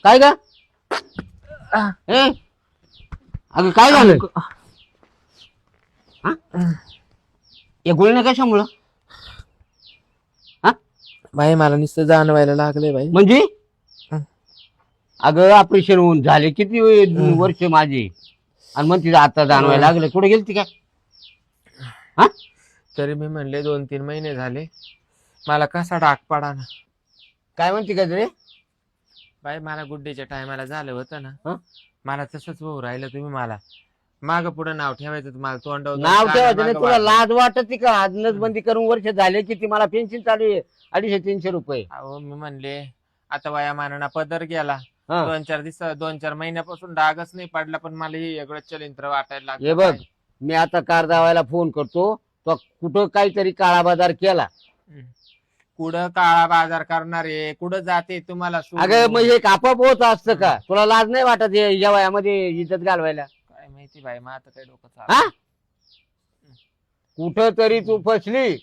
काय का अगं काय झालं या गोळीने कशामुळं बाई मला नुसतं जाणवायला लागले बाई. म्हणजे अगं ऑपरेशन होऊन झाले किती वर्ष माझे आणि मग तिथं आता जाणवायला लागलं. कुठे गेलती काय हा तरी मी म्हणले 2-3 महिने झाले मला कसा डाक पडा ना. काय म्हणते का रे बाई मला गुड्डेच्या टायमाला झालं होतं हं? ना. मला तसंच होऊ राहिलं. तुम्ही मला माग पुढे नाव ठेवायचं तुम्हाला तोंडावर नाव ठेवायचं नाही तुला लाज वाटत का आज नसबंदी करून वर्ष झाले किती मला पेन्शन चालू आहे 250-300 रुपये. अहो मी म्हणले आता वयामानानं पदर गेला. हा. 2-4 महिन्यापासून डागच नाही पडला पण मला हे वेगळं चलिंत्र वाटायला लागलं. हे बघ मी आता कार दावायला फोन करतो तो कुठं काहीतरी काळा बाजार केला. कुठं काळा बाजार करणार आहे कुठं जाते तुम्हाला अगं मग हे आपोआप होत असतं का तुला लाज नाही वाटत या वयामध्ये इज्जत घालवायला. काय माहिती बाई मग आता काय डोकं हा चालू. कुठं तरी तू फसली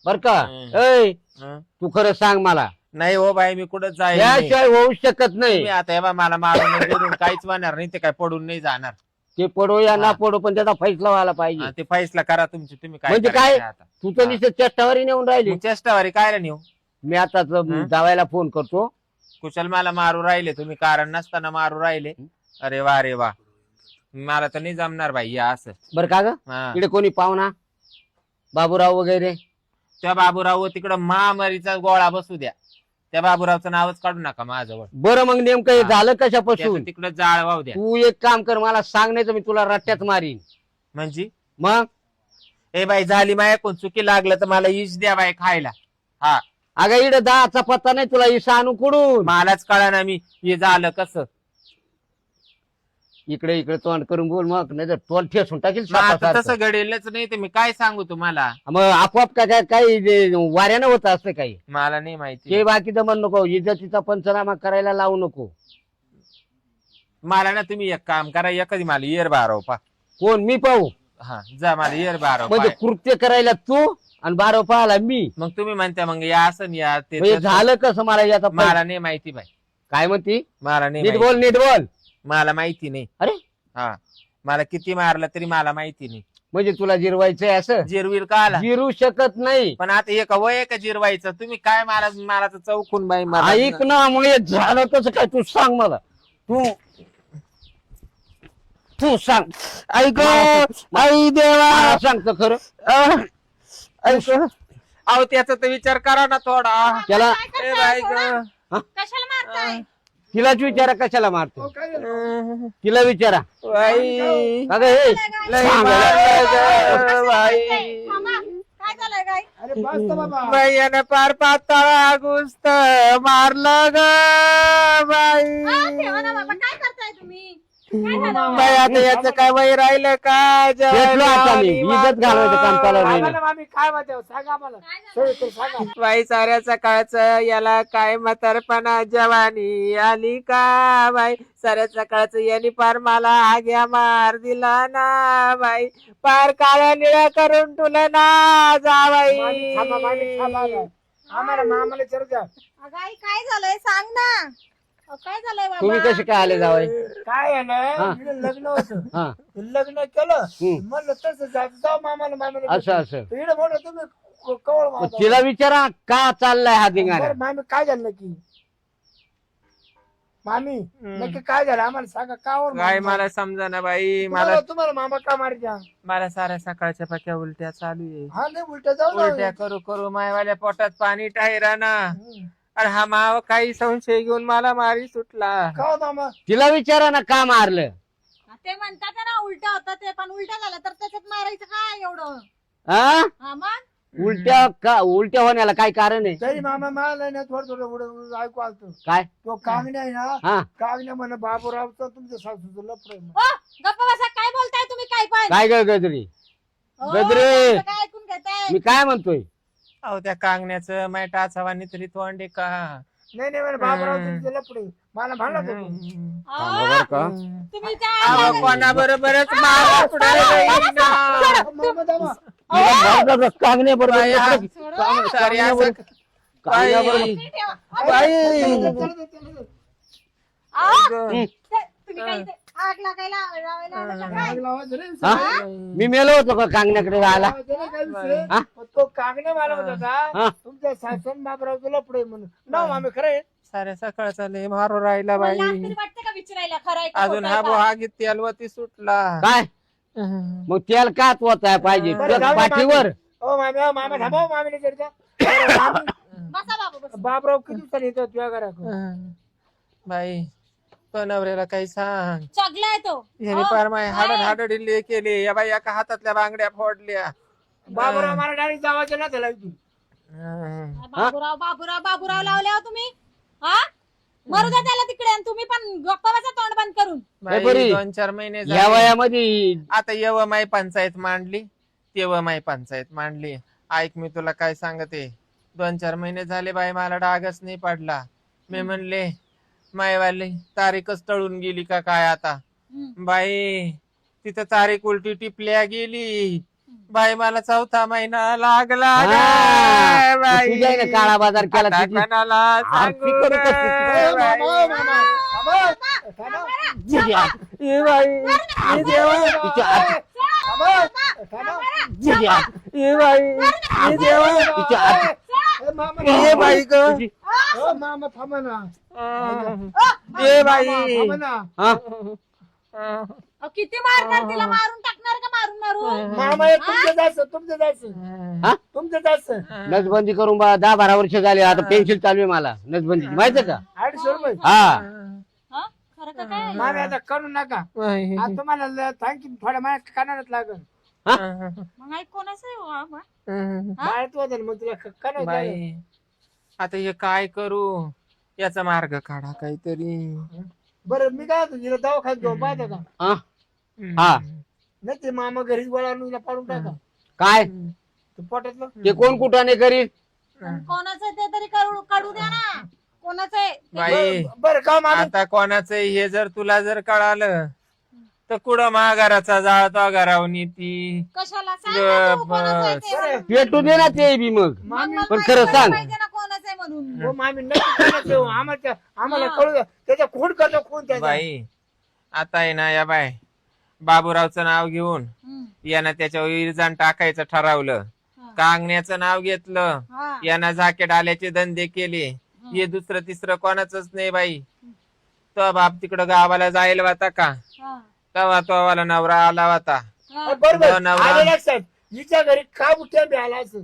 बर का. हं. ऐ हं? तू खरं सांग मला नाही हो बाई मी कुठं जाईल याशिवाय होऊ शकत नाही. तुम्ही आता हे बा मला मारून बिरून काहीच होणार नाही. ते काय पडून नाही जाणार. ते पडो या ना हा. पडो पण त्याचा फैसला व्हायला पाहिजे. हा, ते फैसला करा तुमची तुम्ही काय म्हणजे करायचं काय? आता. तू तर नुसतं चेष्टावरी नेऊन राहिली. मग चेष्टावारी काय नेऊ मी आता जावायला फोन करतो. कुशल मला मारू राहिले तुम्ही कारण नसताना मारू राहिले. अरे वा रे वा मला तर नाही जमणार बाई या असं. बरं का ग हा. इकडे कोणी पाहुणा बाबूराव वगैरे त्या बाबूराव तिकडं महामारीचा गोळा बसू द्या. त्या बाबूरावचं नावच काढू नका माझ्याजवळ. बरं मग नेमकं हे हा. झालं कशापासून तिकडं जाळ वाहू द्या. तू एक काम कर मला सांग नाही तर मी तुला रट्ट्यात मारीन. म्हणजे मग ए बाई झाली माया कोण चुकी लागलं तर मला इश द्या बाई खायला. हा अगं इकडे दहाचा पत्ता नाही तुला इसा आणू कुडून. मलाच कळा ना मी हे झालं कसं. इकडे इकडे तोंड करून बोल मग नाही तर तोंड ठेसून टाकील मग आता सापासारखं. तसं घडेलच नाही तर मी काय सांगू तुम्हाला. मग आपोआप काय काय काही वाऱ्यानं होत असतं काही मला नाही माहिती. ते बाकीचं म्हण नको इज्जतीचा पंचनामा करायला लावू नको. मला ना तुम्ही एक काम करा एखादी मला इयर बारव पा. कोण मी पाहू हा जा मला इयर बारव म्हणजे कृत्य करायला तू आणि बारो पाहाला मी. मग तुम्ही म्हणता मग या असं या ते म्हणजे तसं. झालं कसं मला याचा मला नाही माहिती बाई. काय म्हणती मला नाही नीट माहिती. बोल नीट बोल. मला माहिती नाही. अरे हा मला किती मारलं तरी मला माहिती नाही. म्हणजे तुला जिरवायचंय असं जिरवीर का आला जिरू शकत नाही. पण आता एक वय का जिरवायचं तुम्ही काय मला मला तर चौकून बाई मला ऐक ना मग हे झालं कसं काय तू सांग मला. तू तू सांग. ऐक मला आई देवा सांगतो खरं. अहो त्याचा तर विचार करा ना थोडा. त्याला ए बाई गं. कशाला मारताय? तिलाच विचारा कशाला मारतो तिला विचारा. बाई अगं हे लय सांग. मारलं गं, बाई मामा, काय झालंय काय? अरे बस बाबा. बाई यानं पार पाताळा गुस्त मारलं ग बाई. ठेवा ना बाबा, काय करताय तुम्ही? काय झालं? बाई आता याचं काय वय राहिलं का भेटलो आता मी इज्जत घालवायचं काम चालू सांगा राहिलं. ना मामी काय म्हणते सांगा मला. सविस्तर सांगा. बाई साऱ्या सकाळचं याला काय म्हातारपणा जवानी आली का बाई. साऱ्या सकाळचं याने पार मला आग्या मार दिला ना बाई. पार काळ्या निळ्या करून तुला ना मामी जावाई. थांबा, मामी थांबा ना. आम्हाला मामाला विचारू द्या. अगं आई, काय झालंय सांग ना. काय झालंय तुम्ही बाबा? कसे काय आले जावाय. काय आहे हा. ना इकडे लग्न होतं. हा लग्न केलं हम्म. म्हणलं तसं जायचं जाऊ मामाला असं असं इकडे म्हणलं तुम्ही कवळ मग मारता. तिला विचारा का चाललाय हा धिंगाणा. बरं, मामी काय झालं नक्की मामी नक्की काय झालं आम्हाला सांगा का वर काय मामा? मला समजा ना बाई. मला तुम्हाला मामा का मारत्या. मला साऱ्या सकाळच्या पाक्या उलट्या चालू आहे. हा नाही उलट्या जाऊ ना. उलट्या करू करू मायवाल्या पोटात पाणी टायरा ना. हम्म. अरे हा माव काही संशय घेऊन मला मारी सुटला. का हो मामा तिला विचारा ना का मारलं. ते म्हणतात ना उलट्या होतं ते पण उलट्या झालं तर त्याच्यात मारायचं काय एवढं? हा हा मग उलट्या होण्याला काय कारण आहे. तरी मामा मला ना थोडं थोडं उडं ऐकू आलतो. काय तो कांगण्या आहे ना हा कांगण्या म्हणे बाबूरावचं तुमच्या सासूचं लफडं आहे म्हणे. ओ, गप्प बसा, काय बोलताय तुम्ही काय पण? काय ग गजरी ओ, गजरे. तुमचं काय ऐकून घेताय? मी काय म्हणतोय. अहो त्या कांगण्याचं माय टाचावानी तरी तोंडे का. नाही नाही म्हणे बाबूराव तुमचं लफडं आहे. मला म्हणलं होतं. थांबा बरं का. तुम्ही त्या अहो कोणा बरोबरच मारा पुढे जाईन ना. मामा दामा. कागण्या बरोबर सारी असं कागण्या बरोबर. बाई. ठेवा. बाई चला दे, चला दे. अहो, हं. तुम्ही काही इथे आग लागायला लावायला आलं का काय? आग लावायचं रे, हा? सगळं. मी मेलो होतो का कांगण्याकडे जायला लावायचं नाही काय विषय. हा? पण तो कागणे मला म्हणत हा. होता तुमच्या सासून बापराव लपडे म्हणून ना आम्ही खरं आहे. साऱ्या सकाळचा लय मारो राहिला मला बाई. लाज तरी वाटते का विचारायला खरं आहे का अजून खोटं आहे हा का? बोहागीत तेलवती सुटला. काय मग त्याला का वाचाय पाहिजे बरं, जाऊ दे पाठीवर ओ मामी मामा थांबा मामीने चर्चा बसा बाबा बसा. बापराव किती दिवसांनी येतो तुझ्या घरात बाई तो नवऱ्याला काही सांग. चगलाय तो याने पार माय हाड डिल्ले केले. या बाई एका हातातल्या बांगड्या फोडल्या. बापराव मला डायरेक्ट जावायचं ना त्याला इथून. बाबूराव बाबूराव बाबूराव लावले हो तुम्ही हा मरू द्या त्याला तिकडे आणि तुम्ही पण गप्पा बसा तोंड बंद करून. बाई, बरी. 2-4 महिने या झाले. वयामध्ये आता येव माई पंचायत मांडली तेव्हा माई पंचायत मांडली. ऐक मी तुला काय सांगते. 2-4 महिने झाले बाई मला डागच नाही पडला. मी म्हणले मायवाली तारीखच टळून गेली का काय आता. बाई तिथं तारीख उलटी टिपल्या गेली. बाई मला 4था महिना लागला हा. ग बाई. तुझ्या इकडे काळा बाजार केला आता तुझी. कोणाला आरती सांगू करू ग का तुझी? O by. मामा, ओ मामा. थांबा. थांबा. जिजा, ए बाई ए देवा. तिच्या हात- थांबा. थांबा. जिजा, ए बाई ए देवा. तिच्या हात- ए मामा, ए बाई ग. तुझी- ओ मामा थांबा ना. ए बाई. थांबा ना. हा? अहो, किती मारणार तिला मारून टाकणार का मारून मारून मामा हे तुमचं जायचं तुमचं जायचं हा? तुमचं जायचं नसबंदी करून 10-12 वर्ष झाले आता पेन्शन चालू आहे मला नसबंदी माहितीये का 800 रुपये हा हा? खरं का काय मामी आता करू नका आता तुम्हाला थँक्यू थोड्या माझ्या कानात लागल मग ऐक कोणाचं आहे हो, हा? बाळत होतं ना, मग तुला कानात लागल. बाई आता हे काय करू. याचा मार्ग काढा काहीतरी. बरं मी काय होतो तिला दवाखान्यात घेऊन पाहतो का हा? हा नाही ते मामा घरीच वळाला पाडून टाका काय ते पोटातलं ते कोण कुठाने करीत कोणाचं आहे ते तरी काढू द्या ना कोणाचं आहे बाई बरं का मामी आता कोणाचं हे जर तुला जर कळालं तर कुठं महागाराचा जाळतो घरावनी ती. कशाला सांग ना तू कोणाचं आहे ते. बरं. पेटू दे ना ते बी मग मामी मला पण माहिती खरं पडलं सांग. पाहिजे ना कोणाचं आहे म्हणून हो मामी नक्की कोणाचं आहे हो. आम्हाला कळू द्या. त्याच्या खून करतो खून त्याचा बाई आता आहे ना या बाय बाबूरावचं नाव घेऊन हम्म. यानं त्याच्यावर इरजान टाकायचं ठरवलं. हा. कांगण्याचं नाव घेतलं. हा. यानं झाकेट आल्याचे धंदे केले. हे दुसरं तिसरं कोणाच नाही बाई. तो बाप तिकडं गावाला जायला होता का हा. तेव्हा तो वाला नवरा आला होता. हा. बरोबर नवरा. आले लक्षात हिच्या घरी का उठ्या बी आला असं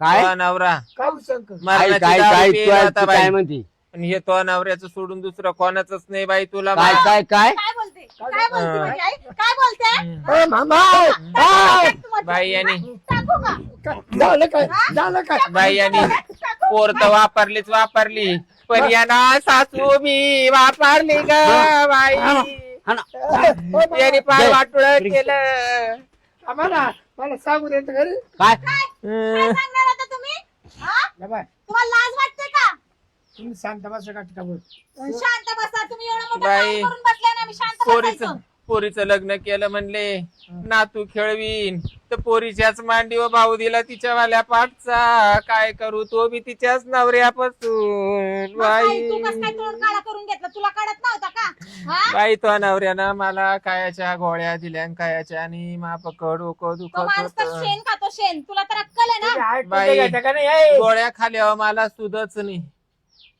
काय तो नवरा का शंकर काय मरणाची काय दारू काय पिला होता तू बाई. काय म्हणती आणि हे तो नवऱ्याचं सोडून दुसरं कोणाच नाही बाई. तुला काय मा- काय काय काय बोलते काय बोलते माझी आई काय बोलते ए, मामा बाई यांनी टाकू का झालं काय झालं काय बाई यांनी पोर तर वापरलीच वापरली पण याना सासू मी वापरली ग बाई. हा ना. यांनी फार वाटोळ केलं. आम्हाला मला सांगू दे घरी काय काय सांगणार आता तुम्ही हा? या बाय तुम्हाला लाज वाटते का तुम्ही शांत बसा का टिका बोल शांत बसा तुम्ही एवढं मोठं बाई, काम करून बसले ना मी शांत पोरीचं बसायचं पोरीचं लग्न केलं म्हणले नातू खेळवीन तर पोरीच्याच मांडीवर भाऊ दिला तिच्यावाल्या पाठचा. काय करू तो बी तिच्याच नवऱ्यापासून मग काय, बाई. तू कसं काय तोंड काळा करून घेतलं तुला काढत नव्हता का हा? बाई तो नवऱ्यानं मला कायाच्या गोळ्या दिल्या आणि कायाच्या आणि मापकड डोकं तो दुखत माणूस तर होत. शेण खातो शेण तुला तर अक्कल आहे ना बाई. का नाही ए, गोळ्या खाल्यावर मला सुधच नाही.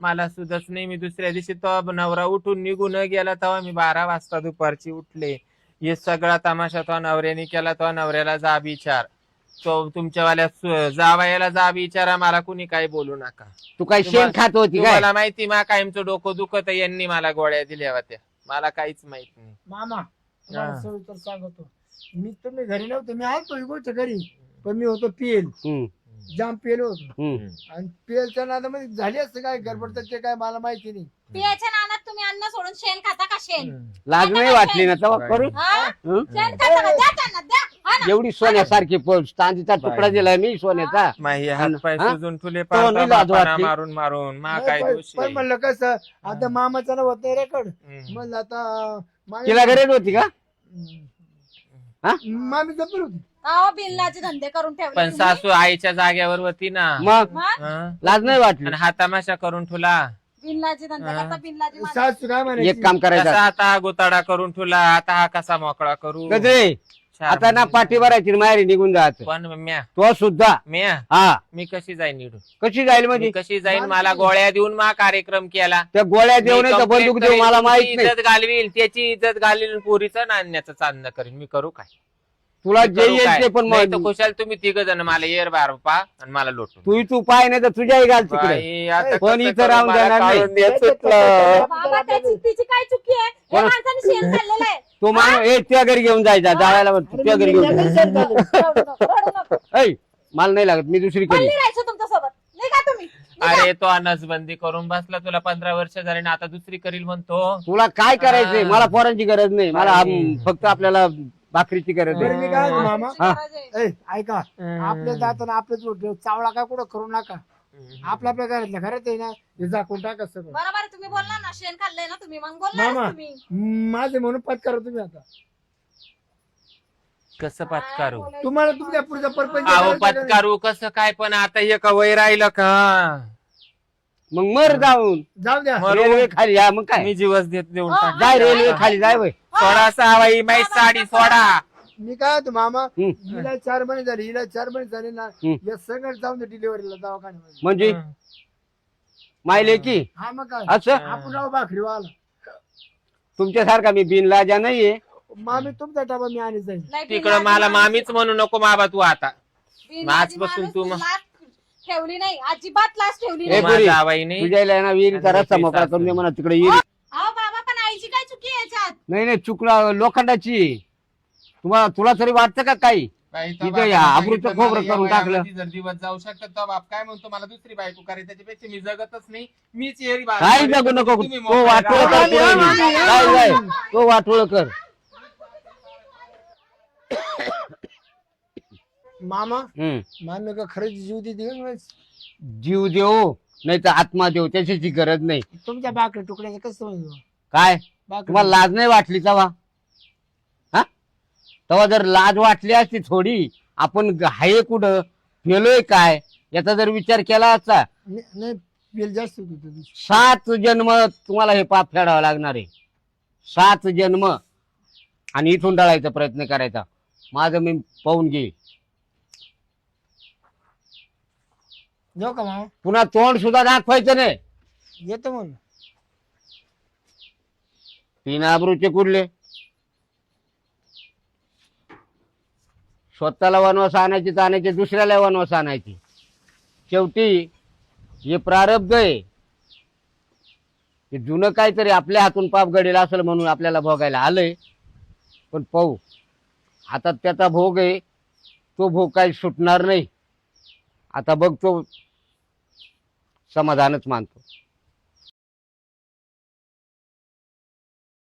मला सुधच नाही. मी दुसऱ्या दिवशी तो नवरा उठून निघून गेला तेव्हा मी 12 वाजता दुपारची उठले. हे सगळा तमाशा तो नवऱ्याने केला. तो नवऱ्याला जा विचार. तो तुमच्यावाल्या जावयाला जा विचारा. मला कुणी काही बोलू नका. तू काय शेण खात होती काय तुम्हाला माहिती मा कायमचं डोकं दुखत यांनी मला गोळ्या दिल्या होत्या. मला काहीच माहित नाही. मामा तुम्हाला सविस्तर सांगतो मी तुम्ही घरी नव्हतो मी आलतो ही गोष्ट घरी पण मी होतो पीएल हम्म, जाम पेल होतो हम्म. आणि पीएलच्या नादामध्ये झाली असते काय गडबड तर ते काय मला माहिती नाही पियाच्या नानात तुम्ही अन्न सोडून शेण खाता का शेण लाज नाही वाटली ना तेव्हा करू हा? हं? शेण खाता का द्या त्यांना द्या हा ना? एवढी सोन्यासारखी चांदीचा तुकडा दिलाय मी सोन्याचा माही हात पाय हा? सुजून तुले तो नाही लाज वाटली. मारून मारून मा काय पण दोषी पण म्हणलं कसं आता मामाचा ना होत नाही रेकॉर्ड हम्म. म्हणलं आता तिला गरज होती का हा? मामी जपून होती अहो, बिल्लाचे धंदे करून ठेवले पण तुम्ही. सासू आईच्या जागेवर होती ना. मग मग? हं? लाज नाही वाटली आणि हा तमाशा करून ठेवला बिनलाजी धंदा करता बिनलाजी माणूस. सासू काय म्हणायची एक काम करायचं कसा आता गोताडा करून ठेवला, आता हा कसा मोकळा करू? गजरे आता ना पाठी भरायची माहेरी निघून जायचं. पण म्या तो सुद्धा म्या हा मी कशी जाईन निडून? कशी जाईल म्हणजे मी कशी जाईन? मला गोळ्या देऊन मा कार्यक्रम केला. त्या गोळ्या देऊ नये तर बंदूक देऊ मला माहित नाही. इज्जत घालवील, त्याची इज्जत घालवील, पुरीचं नाण्याचं चांदणं करीन. मी करू काय? तुला मी जे करू येईल काय? ते पण नाही तर मग खुशाल तुम्ही तिघ जण मला येर बार पा आणि मला लोटून. तू पाय नाही तर तुझ्याही घाल तिकडे. बाई, आता पण कसं इथं करू? राहून मला देणार नाही. काढून द्या चुकलं. बाबा तिची काय चुकी आहे? या माणसाने शेण खाल्लेलं आहे. तो माणूस त्या घरी घेऊन जायचा जाळायला म्हण, तुझ्या घरी घेऊन जायचा. रडू नको, रडू नको. ऐ मला नाही लागत मी दुसरी पण करी नाही राहायचं तुमच्यासोबत. नाही का तुम्ही? अरे तो नसबंदी करून बसला, तुला 15 वर्ष झाले ना, आता दुसरी करील म्हणतो. तुला काय करायचंय? हा. मला पोरांची गरज नाही. मला बाई. फक्त आपल्याला भाकरीची गरज बरं आहे. मी काय म्हणतो मामा हा. गरज आहे. ऐका आपल्या जाताना आपलं चावला काय कुठं करू नका. आपल्या घरातल्या घरात आहे ना हे झाकून टाका सगळं. बरोबर आहे, तुम्ही बोलला ना शेण खाल्लंय ना तुम्ही, मग बोलला मामा तुम्ही. माझे म्हणून पत्कार तुम्ही आता कसं पत्कारू? तुम्हाला तुमच्या पुढचा परपंच अहो करायचा का पत्कारू कसं काय? पण आता हे का वय राहिलं का? मग मर जाऊन नाही? जाऊ द्या मरू. रेल्वे खाली या मग काय मी जीवच देऊन हो, टाक. जाय रेल्वे खाली जाय वय. सोडा सावाई माई साडी सोडा. मी काय होतो मामा हम्म. हिला 4 महिने झाले हिला 4 महिने झाले ना हम्म. या सगळं जाऊन दे डिलिव्हरीला दवाखान्यामध्ये. म्हणजे मायले की हा मग काय असं आपण राहू भाकरी वाला तुमच्यासारखा मी बिनलाजा नाहीये. मामी तुमचा डबा मी आणि जाईल. नाही, तिकडं बिनलाजी मला माणूस. मामीच म्हणू नको बाबा तू आता. बिनलाजी आजपासून माणूस तू मग- लाज ठेवली नाही, अजिबात लाज ठेवली ए, नाही. पुरी. माझ्या आवाईने तुझ्या इला ना विहिरीचा रस्ता मोकळा करून दे म्हणा तिकडे येईल. अहो बाबा, पण आईची काय चुकी आहे याच्यात? नाही नाही चुकला लोखंडाची. तुला तरी वाटतं का काही? तिथं या आबरूचं खोबरं करून टाकलं. जर दिवस जाऊ शकतात तो बाप काय म्हणतो मला दुसरी बायको करायची, त्याच्यापेक्षा मी जगतच नाही. मीच येरी बाळा. काही जगू नको. तुम्ही तो मोकळे वाटोळ राहा. कर पुढे. जाय जाय तो वाटोळ कर. मामा हम्म. मामी का खरंच जीव देते का नाही? जीव देऊ नाही तर आत्मा देऊ त्याच्याची गरज नाही. तुमच्या भाकरी तुकड्याचं कसं समजलं? काय भाकरी तुम्हाला लाज नाही वाटली तेव्हा? हा तेव्हा जर लाज वाटली असती थोडी, आपण हाय कुठं गेलोय काय याचा जर विचार केला असता, नाही बिल जास्त होत होतं. 7 जन्म तुम्हाला हे पाप फेडावं लागणार आहे. 7 जन्म आणि इथून डळायचा प्रयत्न करायचा. माझं मी पाहून घेईल. जाऊ का मामा? पुन्हा तोंड सुद्धा दाखवायचं नाही. येतो म्हणून. 3 आबरूचे कुठले? स्वतःला वनवास आणायची तर आणायची, दुसऱ्याला वनवास आणायची. शेवटी हे प्रारब्ध आहे. हे जुनं काहीतरी आपल्या हातून पाप घडेल असेल म्हणून आपल्याला भोगायला आलंय. पण पाहू आता त्याचा भोग आहे, तो भोग काही सुटणार नाही. आता बघ तो समाधानच मानतो.